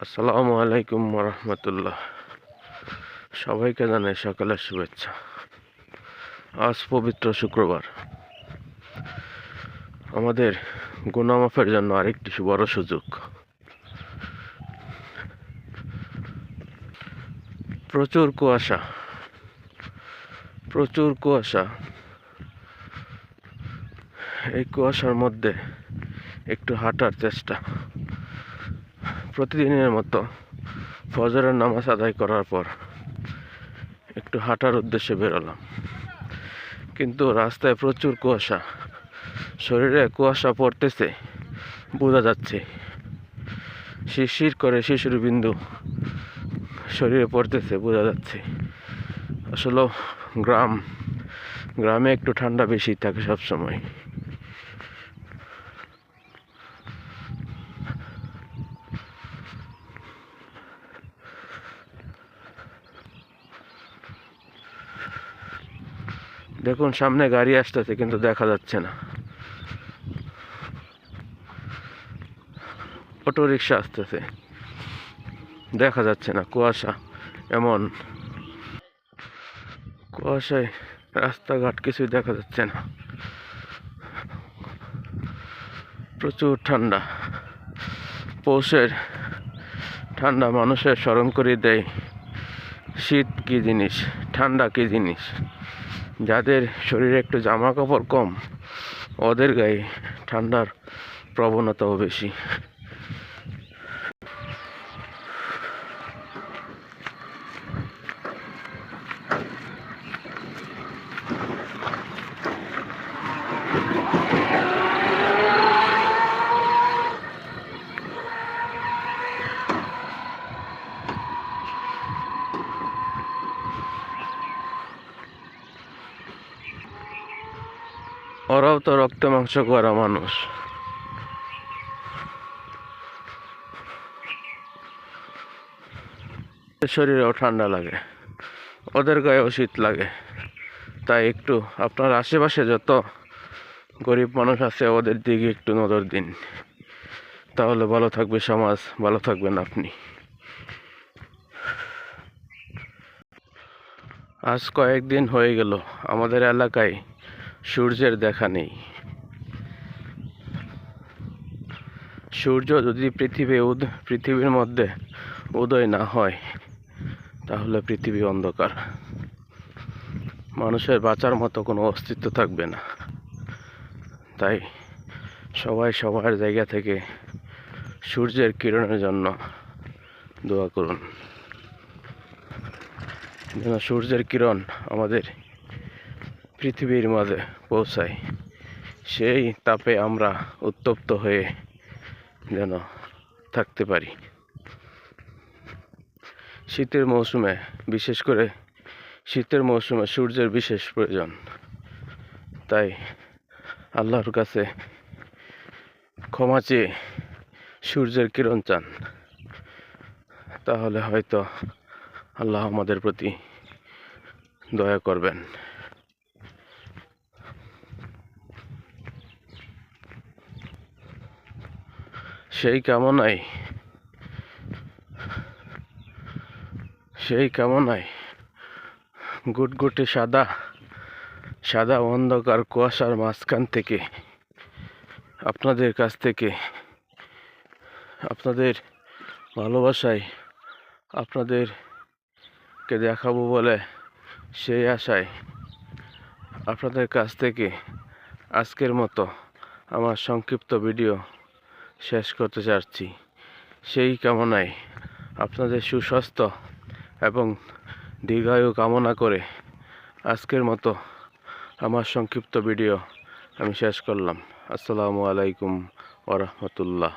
আসসালামু আলাইকুম রহমতুল্লাহ। সবাইকে জানাই সকালের শুভেচ্ছা। আজ পবিত্র শুক্রবার, আমাদের গুনাহ মাফের জন্য আরেকটি বড় সুযোগ। প্রচুর কুয়াশা, প্রচুর কুয়াশা। এই কুয়াশার মধ্যে একটু হাঁটার চেষ্টা। প্রতিদিনের মতো ফজরের নামাজ আদায় করার পর একটু হাঁটার উদ্দেশ্যে বেরোলাম, কিন্তু রাস্তায় প্রচুর কুয়াশা। শরীরে কুয়াশা পড়তেছে, বোঝা যাচ্ছে। শিরশির করে শিশির বিন্দু শরীরে পড়তেছে, বোঝা যাচ্ছে। আসলে গ্রামে একটু ঠান্ডা বেশি থাকে সবসময়। দেখুন, সামনে গাড়ি আসতেছে কিন্তু দেখা যাচ্ছে না। অটো রিক্সা আসতেছে, দেখা যাচ্ছে না। কুয়াশা এমন, কুয়াশায় রাস্তাঘাট কিছুই দেখা যাচ্ছে না। প্রচুর ঠান্ডা। পৌষের ঠান্ডা মানুষের স্মরণ করিয়ে দেয় শীত কি জিনিস, ঠান্ডা কি জিনিস। যাদের শরীরে একটু জামা কাপড় কম, ওদের গায়ে ঠান্ডার প্রবণতাও বেশি। ওরাও তো রক্ত মাংস করা মানুষ। শরীরেও ঠান্ডা লাগে, ওদের গায়েও শীত লাগে। তাই একটু আপনার আশেপাশে যত গরিব মানুষ আছে ওদের দিকে একটু নজর দিন, তাহলে ভালো থাকবে সমাজ, ভালো থাকবেন আপনি। আজ কয়েকদিন হয়ে গেল আমাদের এলাকায় সূর্যের দেখা নেই। সূর্য যদি পৃথিবীর মধ্যে উদয় না হয়, তাহলে পৃথিবী অন্ধকার। মানুষের বাঁচার মতো কোনো অস্তিত্ব থাকবে না। তাই সবাই সবার জায়গা থেকে সূর্যের কিরণের জন্য দোয়া করুন, যেন সূর্যের কিরণ আমাদের পৃথিবীর মাঝে পৌঁছায়। সেই তাপে আমরা উত্তপ্ত হয়ে যেন থাকতে পারি। বিশেষ করে শীতের মৌসুমে সূর্যের বিশেষ প্রয়োজন। তাই আল্লাহর কাছে ক্ষমা চেয়ে সূর্যের কিরণ চান, তাহলে হয়তো আল্লাহ আমাদের প্রতি দয়া করবেন। সেই কামনায় গুটগুটে সাদা অন্ধকার কুয়াশার মাঝখান থেকে আপনাদের কাছ থেকে, আপনাদের ভালোবাসায় আপনাদেরকে দেখাবো বলে সেই আশায় আপনাদের কাছ থেকে আজকের মতো আমার সংক্ষিপ্ত ভিডিও শেষ করতে চাচ্ছি। সেই কামনায় আপনাদের সুস্বাস্থ্য এবং দীর্ঘায়ু কামনা করে আজকের মতো আমার সংক্ষিপ্ত ভিডিও আমি শেষ করলাম। আসসালামু আলাইকুম ওয়া রাহমাতুল্লাহ।